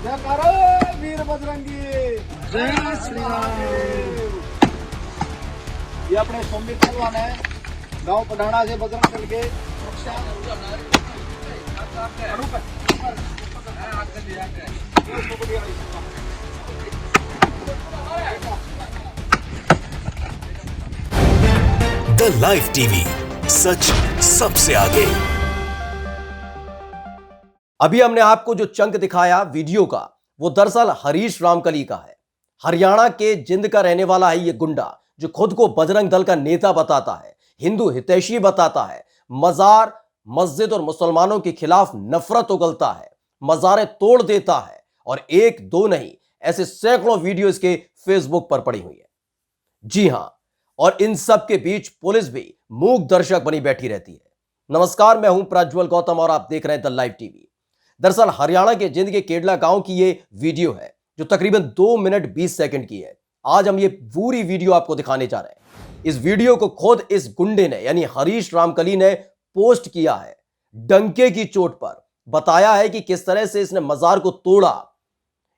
जयकारो वीर बजरंगी, जय श्री राम। ये अपने सोमवीर पहलवान है, गांव पढ़ाना से बजरंग दल के सुरक्षा। द लाइव टीवी, सच सबसे आगे। अभी हमने आपको जो चंक दिखाया वीडियो का, वो दरअसल हरीश रामकली का है। हरियाणा के जिंद का रहने वाला है ये गुंडा, जो खुद को बजरंग दल का नेता बताता है, हिंदू हितैषी बताता है, मजार मस्जिद और मुसलमानों के खिलाफ नफरत उगलता है, मजारें तोड़ देता है, और एक दो नहीं, ऐसे सैकड़ों वीडियो इसके फेसबुक पर पड़ी हुई है। जी हां, और इन सब के बीच पुलिस भी मूक दर्शक बनी बैठी रहती है। नमस्कार, मैं हूं प्रज्वल गौतम और आप देख रहे हैं द लाइव टीवी। दरअसल हरियाणा के जिंद के केडला गांव की ये वीडियो है, जो तकरीबन 2 मिनट 20 सेकंड की है। आज हम ये पूरी वीडियो आपको दिखाने जा रहे हैं। इस वीडियो को खुद इस गुंडे ने, यानी हरीश रामकली ने पोस्ट किया है। डंके की चोट पर बताया है कि किस तरह से इसने मजार को तोड़ा।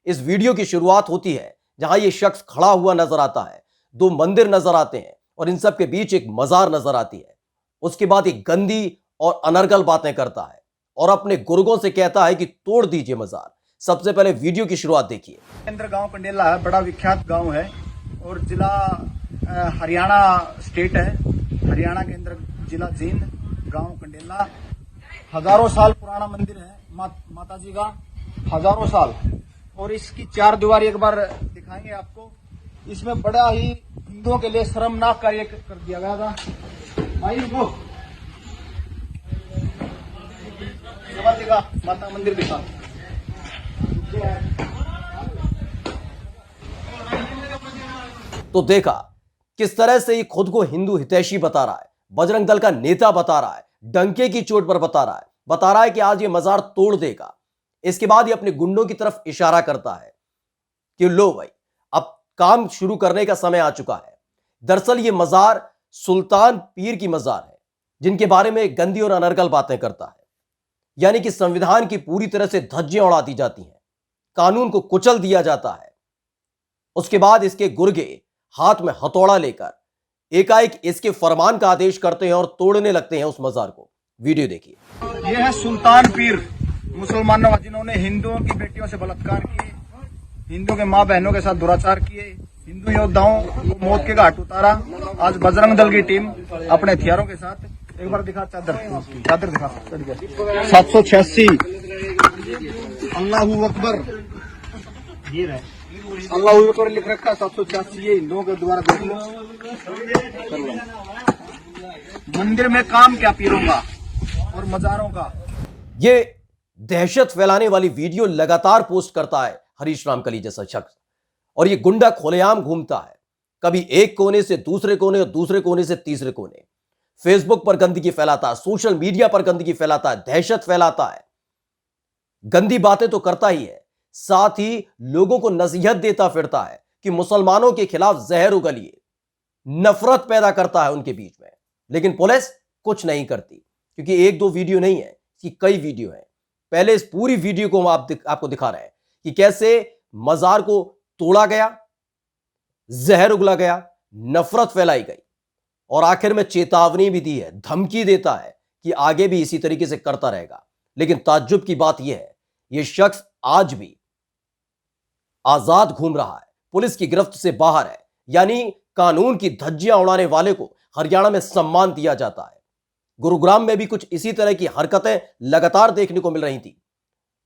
इस वीडियो की शुरुआत होती है जहां ये शख्स खड़ा हुआ नजर आता है, 2 मंदिर नजर आते हैं और इन सब के बीच एक मजार नजर आती है। उसके बाद एक गंदी और अनर्गल बातें करता है और अपने गुर्गों से कहता है कि तोड़ दीजिए मजार। सबसे पहले वीडियो की शुरुआत देखिए। केंद्र गांव कंडेला है, बड़ा विख्यात गांव है और जिला हरियाणा स्टेट है। हरियाणा के अंदर जिला जींद, गांव कंडेला। हजारों साल पुराना मंदिर है माता जी का, हजारों साल। और इसकी 4 दीवारी एक बार दिखाएंगे आपको। इसमें बड़ा ही हिंदुओं के लिए शर्मनाक कार्य कर दिया गया था। भाई वो दिखा, माता मंदिर दिखा। तो देखा किस तरह से ये खुद को हिंदू हितैषी बता रहा है, बजरंग दल का नेता बता रहा है, डंके की चोट पर बता रहा है कि आज ये मजार तोड़ देगा। इसके बाद ये अपने गुंडों की तरफ इशारा करता है कि लो भाई, अब काम शुरू करने का समय आ चुका है। दरअसल ये मजार सुल्तान पीर की मजार है, जिनके बारे में गंदी और अनर्गल बातें करता है। यानी कि संविधान की पूरी तरह से धज्जियां उड़ा दी जाती हैं, कानून को कुचल दिया जाता है। उसके बाद इसके गुर्गे हाथ में हथौड़ा लेकर एकाएक इसके फरमान का आदेश करते हैं और तोड़ने लगते हैं उस मजार को। वीडियो देखिए। यह है सुल्तान पीर, मुसलमानों का, जिन्होंने हिंदुओं की बेटियों से बलात्कार किए, हिंदुओं के मां बहनों के साथ दुराचार किए, हिंदू योद्धाओं को मौत के घाट उतारा। आज बजरंग दल की टीम अपने हथियारों के साथ, एक बार दिखा चादर दिखा, 786 अल्लाहू अकबर, अल्लाहू अकबर लिख रखा, 786। ये हिंदुओं के द्वारा देख लो। मंदिर में काम क्या पीरों का और मजारों का। ये दहशत फैलाने वाली वीडियो लगातार पोस्ट करता है हरीश रामकली जैसा शख्स, और ये गुंडा खुलेआम घूमता है, कभी एक कोने से दूसरे कोने और दूसरे कोने से तीसरे कोने। फेसबुक पर गंदगी फैलाता है, सोशल मीडिया पर गंदगी फैलाता है, दहशत फैलाता है, गंदी बातें तो करता ही है, साथ ही लोगों को नसीहत देता फिरता है कि मुसलमानों के खिलाफ जहर उगलिए, नफरत पैदा करता है उनके बीच में। लेकिन पुलिस कुछ नहीं करती, क्योंकि 1-2 वीडियो नहीं है, इसकी कई वीडियो है। पहले इस पूरी वीडियो को हम आपको दिखा रहे हैं कि कैसे मजार को तोड़ा गया, जहर उगला गया, नफरत फैलाई गई, और आखिर में चेतावनी भी दी है, धमकी देता है कि आगे भी इसी तरीके से करता रहेगा। लेकिन ताज्जुब की बात यह है, यह शख्स आज भी आजाद घूम रहा है, पुलिस की गिरफ्त से बाहर है। यानी कानून की धज्जियां उड़ाने वाले को हरियाणा में सम्मान दिया जाता है। गुरुग्राम में भी कुछ इसी तरह की हरकतें लगातार देखने को मिल रही थी,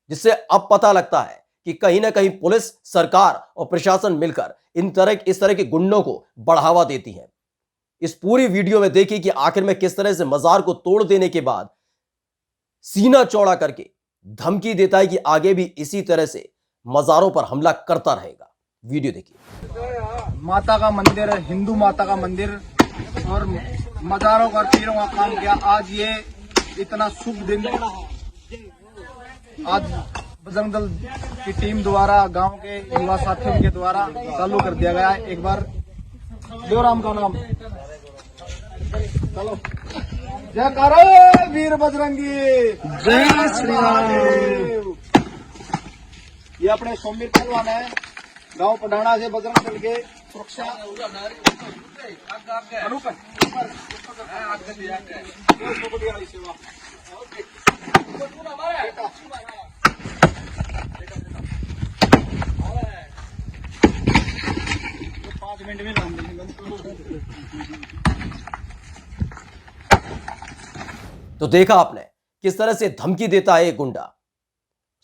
जिससे अब पता लगता है कि कहीं ना कहीं पुलिस, सरकार और प्रशासन मिलकर इस तरह के गुंडों को बढ़ावा देती है। इस पूरी वीडियो में देखिए कि आखिर में किस तरह से मजार को तोड़ देने के बाद सीना चौड़ा करके धमकी देता है कि आगे भी इसी तरह से मजारों पर हमला करता रहेगा। वीडियो देखिए। माता का मंदिर, हिंदू माता का मंदिर और मजारों का, पीरों का काम किया। आज ये इतना शुभ दिन आज बजरंग दल की टीम द्वारा, गांव के युवा साथियों के द्वारा चालू कर दिया गया है। एक बार देवराम का नाम, चलो। जयकारो वीर बजरंगी, जय श्री राम। ये अपने सोमीर पहलवान है, गांव पढ़ाना से बजरंग दल के सुरक्षा पाँच मिनट में नाम देंगे। तो देखा आपने किस तरह से धमकी देता है ये गुंडा।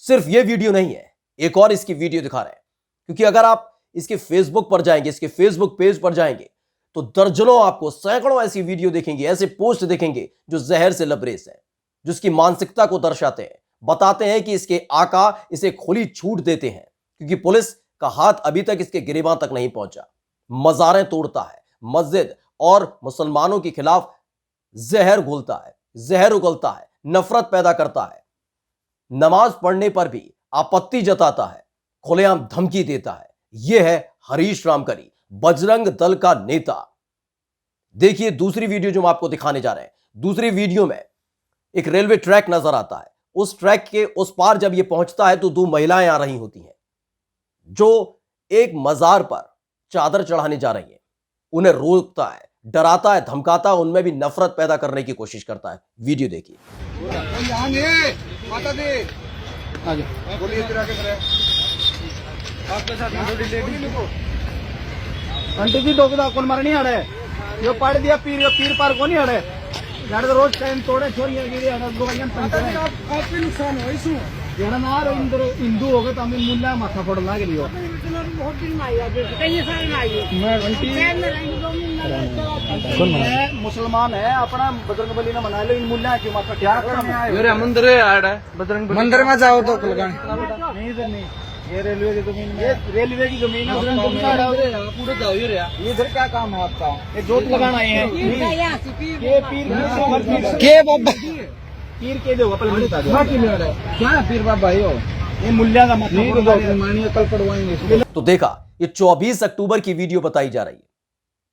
सिर्फ ये वीडियो नहीं है, एक और इसकी वीडियो दिखा रहे हैं, क्योंकि अगर आप इसके फेसबुक पर जाएंगे, इसके फेसबुक पेज पर जाएंगे, तो दर्जनों आपको सैकड़ों ऐसी वीडियो देखेंगे, ऐसे पोस्ट देखेंगे जो जहर से लबरेज है, जिसकी मानसिकता को दर्शाते हैं, बताते हैं कि इसके आका इसे खुली छूट देते हैं, क्योंकि पुलिस का हाथ अभी तक इसके गिरेबान तक नहीं पहुंचा। मजारें तोड़ता है, मस्जिद और मुसलमानों के खिलाफ जहर घोलता है, जहर उगलता है, नफरत पैदा करता है, नमाज पढ़ने पर भी आपत्ति जताता है, खुलेआम धमकी देता है। यह है हरीश रामकली, बजरंग दल का नेता। देखिए दूसरी वीडियो जो हम आपको दिखाने जा रहे हैं। दूसरी वीडियो में एक रेलवे ट्रैक नजर आता है। उस ट्रैक के उस पार जब यह पहुंचता है तो दो महिलाएं आ रही होती हैं जो एक मजार पर चादर चढ़ाने जा रही हैं। उन्हें रोकता है, डराता है, धमकाता है, उनमें भी नफरत पैदा करने की कोशिश करता है। वीडियो देखिए। आंटी जी दो कौन मारनी अड़े यो पढ़ दिया पीर पार को नहीं अड़े यार रोज टाइम तोड़े छोड़िए काफी नुकसान हो इसमें यार ना हिंदू हो गए तो हमें मुल्ला माथा फोड़ना के लिए मुसलमान है अपना बजरंग बली ने मना लो इन मुल्ला क्यों माथा क्या मंदिर है बजरंग मंदिर में जाओ तो नहीं इधर नहीं, ये रेलवे की जमीन में, ये रेलवे की जमीन है। पूरे जाओ ये इधर क्या काम है आपका? ये जोत लगाना आए हैं। ये पीर के बाबा पीर के दो क्या फिर बाबा ये मुल्ला का मानिए कल पड़वाएंगे। तो देखा, ये 24 अक्टूबर की वीडियो बताई जा रही है,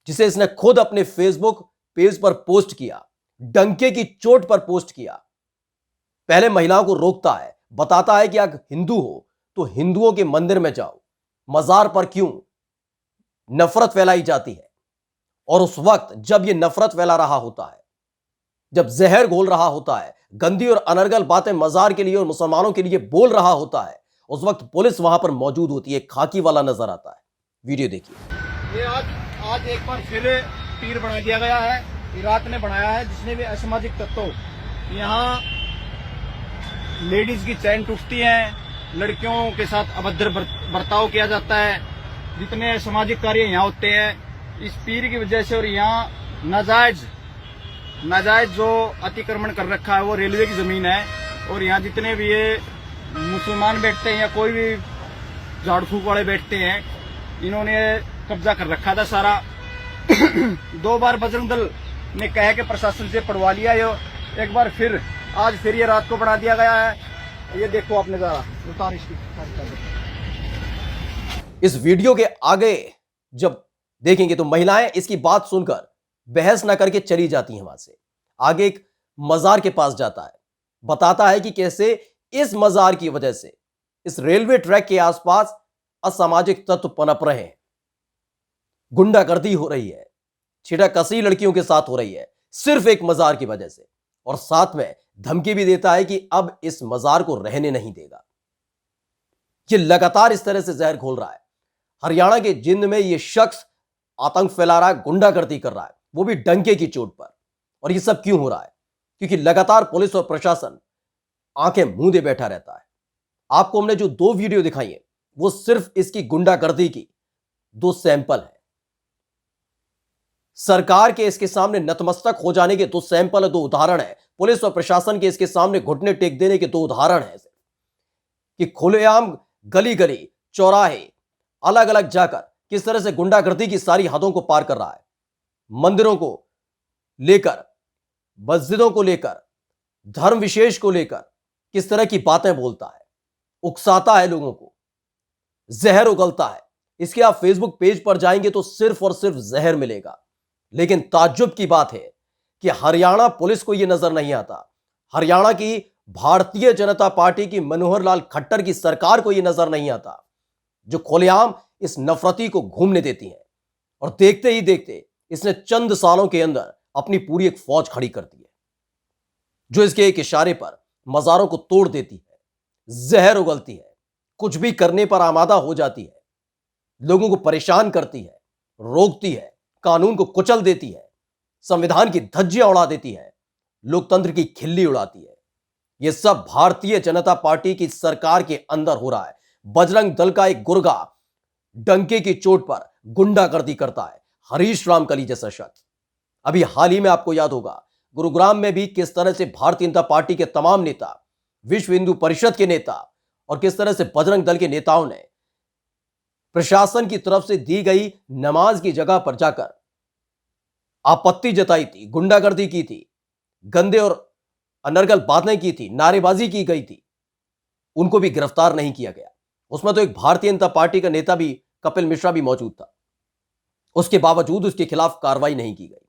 जिसे इसने खुद अपने फेसबुक पेज पर पोस्ट किया, डंके की चोट पर पोस्ट किया। पहले महिलाओं को रोकता है, बताता है कि अगर हिंदू हो तो हिंदुओं के मंदिर में जाओ, मजार पर क्यों नफरत फैलाई जाती है। और उस वक्त जब यह नफरत फैला रहा होता है, जब जहर घोल रहा होता है, गंदी और अनर्गल बातें मजार के लिए और मुसलमानों के लिए बोल रहा होता है, उस वक्त पुलिस वहां पर मौजूद होती है, खाकी वाला नजर आता है। वीडियो देखिए। ये आज एक बार फिर पीर बना दिया गया है, इराक ने बनाया है, जिसने भी असामाजिक तत्वों यहाँ लेडीज की चैन टूटती है, लड़कियों के साथ अभद्र बर्ताव किया जाता है, जितने सामाजिक कार्य यहाँ होते हैं इस पीर की वजह से। और यहाँ नाजायज जो अतिक्रमण कर रखा है वो रेलवे की जमीन है, और यहाँ जितने भी ये मुसलमान बैठते हैं या कोई भी झाड़ फूक वाले बैठते हैं, इन्होंने कब्जा कर रखा था सारा। 2 बार बजरंग दल ने कह के प्रशासन से पढ़वा लिया, ये एक बार फिर आज फिर ये रात को बना दिया गया है। ये देखो आपने जरा इस वीडियो के आगे जब देखेंगे तो महिलाएं इसकी बात सुनकर बहस ना करके चली जाती हैं। वहां से आगे एक मजार के पास जाता है, बताता है कि कैसे इस मजार की वजह से इस रेलवे ट्रैक के आसपास असामाजिक तत्व पनप रहे हैं, गुंडागर्दी हो रही है, छीटाकसी लड़कियों के साथ हो रही है, सिर्फ एक मजार की वजह से। और साथ में धमकी भी देता है कि अब इस मजार को रहने नहीं देगा। ये लगातार इस तरह से जहर घोल रहा है। हरियाणा के जिंद में यह शख्स आतंक फैला रहा है, गुंडागर्दी कर रहा है, वो भी डंके की चोट पर। और ये सब क्यों हो रहा है? क्योंकि लगातार पुलिस और प्रशासन आंखें मूंदे बैठा रहता है। आपको हमने जो 2 वीडियो दिखाई है वो सिर्फ इसकी गुंडागर्दी की 2 सैंपल है। सरकार के इसके सामने नतमस्तक हो जाने के 2 सैंपल, 2 उदाहरण है। पुलिस और प्रशासन के इसके सामने घुटने टेक देने के 2 उदाहरण है कि खुलेआम गली गली चौराहे अलग अलग जाकर किस तरह से गुंडागर्दी की सारी हदों को पार कर रहा है। मंदिरों को लेकर, मस्जिदों को लेकर, धर्म विशेष को लेकर किस तरह की बातें बोलता है, उकसाता है लोगों को, जहर उगलता है। इसके आप फेसबुक पेज पर जाएंगे तो सिर्फ और सिर्फ जहर मिलेगा। लेकिन ताज्जुब की बात है कि हरियाणा पुलिस को यह नजर नहीं आता, हरियाणा की भारतीय जनता पार्टी की मनोहर लाल खट्टर की सरकार को यह नजर नहीं आता, जो खुलेआम इस नफरती को घूमने देती है और देखते ही देखते इसने चंद सालों के अंदर अपनी पूरी एक फौज खड़ी कर दी है, जो इसके एक इशारे पर मजारों को तोड़ देती है, जहर उगलती है, कुछ भी करने पर आमादा हो जाती है, लोगों को परेशान करती है, रोकती है, कानून को कुचल देती है, संविधान की धज्जियां उड़ा देती है, लोकतंत्र की खिल्ली उड़ाती है। यह सब भारतीय जनता पार्टी की सरकार के अंदर हो रहा है। बजरंग दल का एक गुर्गा डंके की चोट पर गुंडागर्दी करता है, हरीश राम कली जैसा शख्स। अभी हाल ही में आपको याद होगा गुरुग्राम में भी किस तरह से भारतीय जनता पार्टी के तमाम नेता, विश्व हिंदू परिषद के नेता और किस तरह से बजरंग दल के नेताओं ने प्रशासन की तरफ से दी गई नमाज की जगह पर जाकर आपत्ति जताई थी, गुंडागर्दी की थी, गंदे और अनर्गल बातें की थी, नारेबाजी की गई थी। उनको भी गिरफ्तार नहीं किया गया। उसमें तो एक भारतीय जनता पार्टी का नेता भी, कपिल मिश्रा भी मौजूद था। उसके बावजूद उसके खिलाफ कार्रवाई नहीं की गई।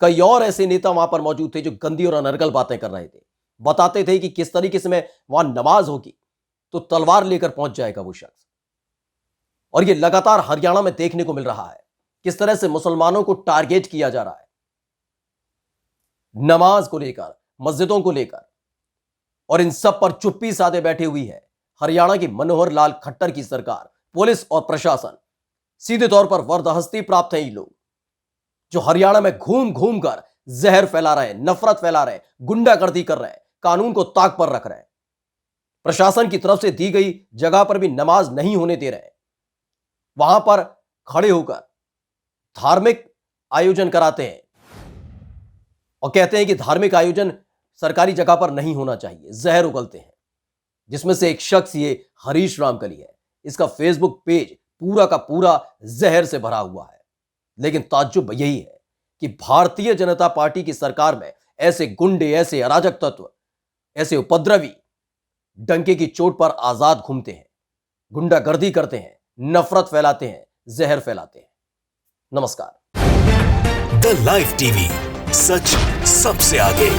कई और ऐसे नेता वहां पर मौजूद थे जो गंदी और अनर्गल बातें कर रहे थे, बताते थे कि किस तरीके से में वहां नमाज होगी तो तलवार लेकर पहुंच जाएगा वो शख्स। और यह लगातार हरियाणा में देखने को मिल रहा है, किस तरह से मुसलमानों को टारगेट किया जा रहा है, नमाज को लेकर, मस्जिदों को लेकर। और इन सब पर चुप्पी साधे बैठी हुई है हरियाणा की मनोहर लाल खट्टर की सरकार, पुलिस और प्रशासन। सीधे तौर पर वरदहस्ती प्राप्त है ये लोग, जो हरियाणा में घूम घूम कर जहर फैला रहे हैं, नफरत फैला रहे हैं, गुंडागर्दी कर रहे हैं, कानून को ताक पर रख रहे हैं। प्रशासन की तरफ से दी गई जगह पर भी नमाज नहीं होने दे रहे हैं। वहां पर खड़े होकर धार्मिक आयोजन कराते हैं और कहते हैं कि धार्मिक आयोजन सरकारी जगह पर नहीं होना चाहिए, जहर उगलते हैं। जिसमें से एक शख्स ये हरीश राम कली है। इसका फेसबुक पेज पूरा का पूरा जहर से भरा हुआ है। लेकिन ताज्जुब यही है कि भारतीय जनता पार्टी की सरकार में ऐसे गुंडे, ऐसे अराजक तत्व, ऐसे उपद्रवी डंके की चोट पर आजाद घूमते हैं, गुंडागर्दी करते हैं, नफरत फैलाते हैं, जहर फैलाते हैं। नमस्कार। द लाइव टीवी, सच सबसे आगे।